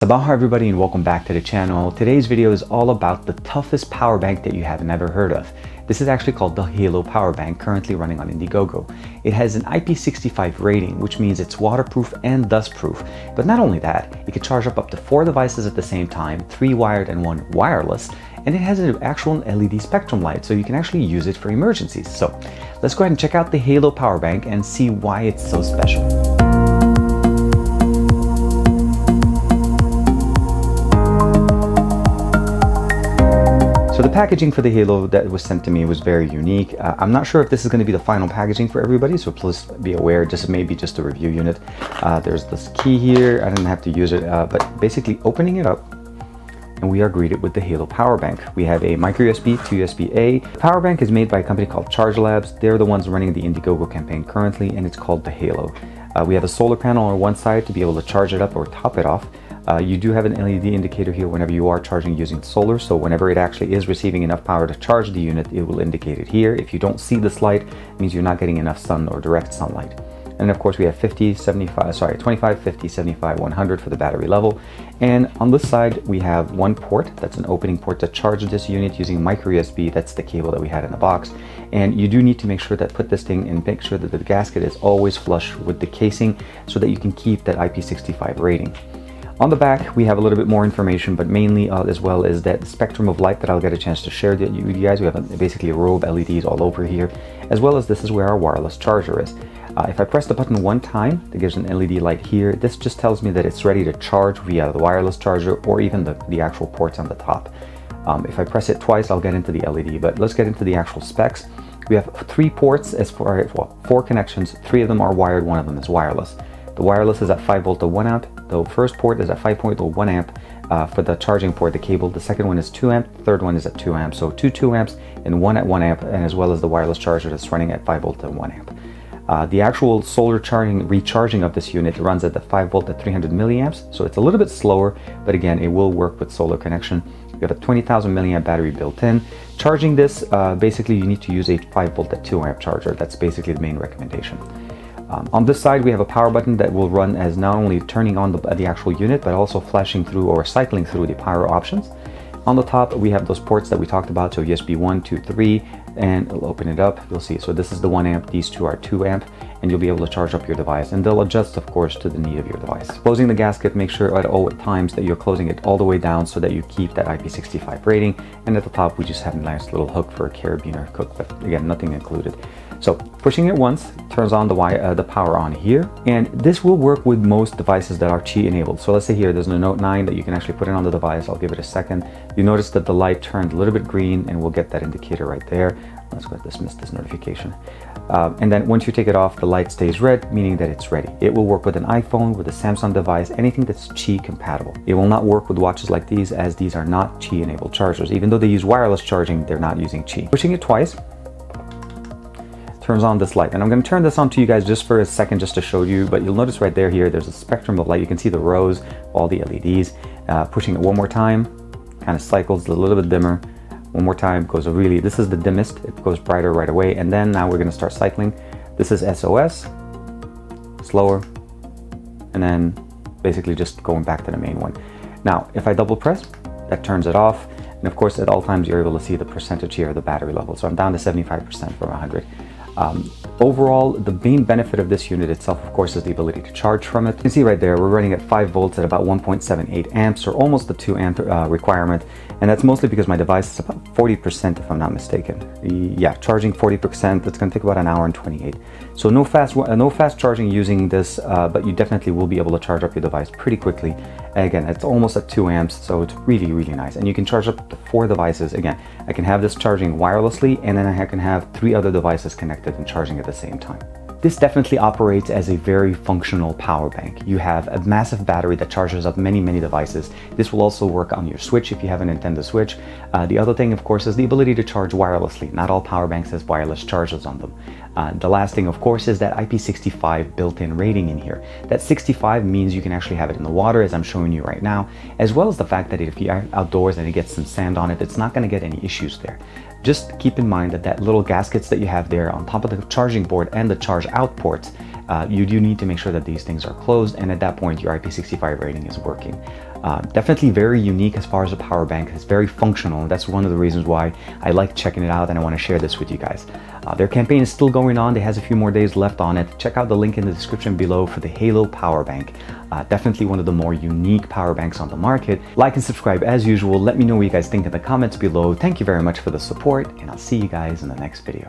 Aloha everybody and welcome back to the channel. Today's video is all about the toughest power bank that you have never heard of. This is actually called the Halo Power Bank, currently running on Indiegogo. It has an IP65 rating, which means it's waterproof and dust-proof. But not only that, it can charge up to 4 devices at the same time, 3 wired and 1 wireless, and it has an actual LED spectrum light, so you can actually use it for emergencies. So let's go ahead and check out the Halo Power Bank and see why it's so special. So the packaging for the Halo that was sent to me was very unique. I'm not sure if this is going to be the final packaging for everybody, so please be aware, this may be just a review unit. There's this key here, I didn't have to use it, but basically opening it up, and we are greeted with the Halo Power Bank. We have a micro USB to USB-A. The Power Bank is made by a company called Charge Labs. They're the ones running the Indiegogo campaign currently, and it's called the Halo. We have a solar panel on one side to be able to charge it up or top it off. You do have an LED indicator here whenever you are charging using solar, so whenever it actually is receiving enough power to charge the unit, it will indicate it here. If you don't see this light, it means you're not getting enough sun or direct sunlight. And of course we have 25, 50, 75, 100 for the battery level. And on this side we have one port, that's an opening port to charge this unit using micro USB. That's the cable that we had in the box. And you do need to make sure that put this thing and make sure that the gasket is always flush with the casing so that you can keep that IP65 rating. On the back, we have a little bit more information, but mainly as well is that spectrum of light that I'll get a chance to share with you guys. We have basically a row of LEDs all over here, as well as this is where our wireless charger is. If I press the button one time, that gives an LED light here. This just tells me that it's ready to charge via the wireless charger or even the actual ports on the top. If I press it twice, I'll get into the LED, but let's get into the actual specs. We have 3 ports as far as, well, 4 connections. 3 of them are wired, 1 of them is wireless. The wireless is at 5 volt to 1 amp. The first port is at 5.1 amp for the charging port, the cable. The second one is 2 amp. The third one is at 2 amp. So 2 amps and 1 at 1 amp, and as well as the wireless charger that's running at 5 volt to 1 amp. The actual solar recharging of this unit runs at the 5 volt at 300 milliamps. So it's a little bit slower, but again, it will work with solar connection. We have a 20,000 milliamp battery built in. Charging this, basically you need to use a 5 volt at 2 amp charger. That's basically the main recommendation. On this side we have a power button that will run as not only turning on the actual unit, but also flashing through or cycling through the power options. On the top we have those ports that we talked about, so USB 1, 2, 3, and we'll open it up. You'll see, so this is the 1 amp, these 2 are 2 amp, and you'll be able to charge up your device, and they'll adjust of course to the need of your device. Closing the gasket, make sure at all times that you're closing it all the way down so that you keep that IP65 rating. And at the top we just have a nice little hook for a carabiner hook, but again, nothing included. So pushing it once turns on the power on here, and this will work with most devices that are Qi enabled. So let's say here there's a Note 9 that you can actually put it on the device. I'll give it a second. You notice that the light turned a little bit green, and we'll get that indicator right there. Let's go ahead and dismiss this notification. And then once you take it off, the light stays red, meaning that it's ready. It will work with an iPhone, with a Samsung device, anything that's Qi compatible. It will not work with watches like these, as these are not Qi enabled chargers. Even though they use wireless charging, they're not using Qi. Pushing it twice turns on this light, and I'm going to turn this on to you guys just for a second just to show you, but you'll notice right there here there's a spectrum of light. You can see the rows, all the LEDs. Pushing it one more time, kind of cycles a little bit dimmer. One more time, goes really, this is the dimmest, it goes brighter right away, and then now we're going to start cycling. This is SOS, slower, and then basically just going back to the main one. Now if I double press, that turns it off, and of course at all times you're able to see the percentage here of the battery level. So I'm down to 75% from 100. Overall, the main benefit of this unit itself, of course, is the ability to charge from it. You can see right there, we're running at 5 volts at about 1.78 amps, or almost the 2 amp requirement. And that's mostly because my device is about 40%, if I'm not mistaken. Yeah, charging 40%, it's going to take about an hour and 28. So no fast charging using this, but you definitely will be able to charge up your device pretty quickly. And again, it's almost at 2 amps, so it's really, really nice. And you can charge up to 4 devices. Again, I can have this charging wirelessly, and then I can have 3 other devices connected and charging at the same time. This definitely operates as a very functional power bank. You have a massive battery that charges up many devices. This will also work on your Switch if you have a Nintendo Switch. The other thing, of course, is the ability to charge wirelessly. Not all power banks have wireless chargers on them. The last thing, of course, is that IP65 built-in rating in here. That 65 means you can actually have it in the water, as I'm showing you right now, as well as the fact that if you're outdoors and it gets some sand on it, it's not going to get any issues there. Just keep in mind that little gaskets that you have there on top of the charging board and the charge out ports, you do need to make sure that these things are closed, and at that point your IP65 rating is working. Definitely very unique as far as a power bank. It's very functional. That's one of the reasons why I like checking it out, and I want to share this with you guys. Their campaign is still going on. It has a few more days left on it. Check out the link in the description below for the Halo power bank. Definitely one of the more unique power banks on the market. Like and subscribe as usual. Let me know what you guys think in the comments below. Thank you very much for the support, and I'll see you guys in the next video.